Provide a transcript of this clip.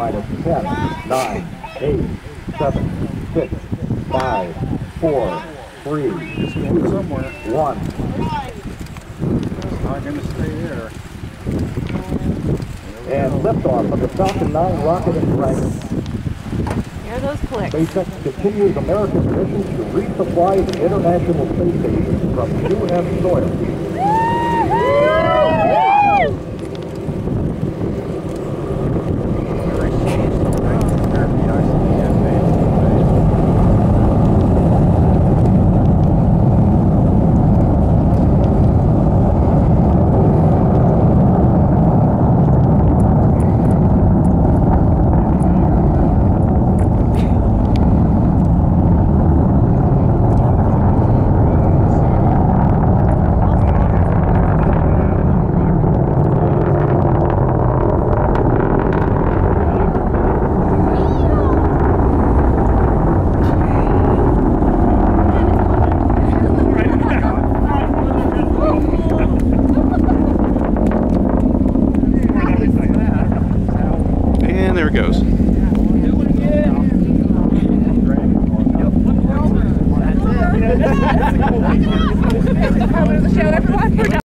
minus 10, 9, 8, 7, 6, 5, 4, 3, 2, 1. It's not going to stay there. And liftoff of the Falcon9 rocket and Dragon. Hear those clicks. SpaceX continues America's mission to resupply the International Space Station from UN soil. And there it goes. That's it.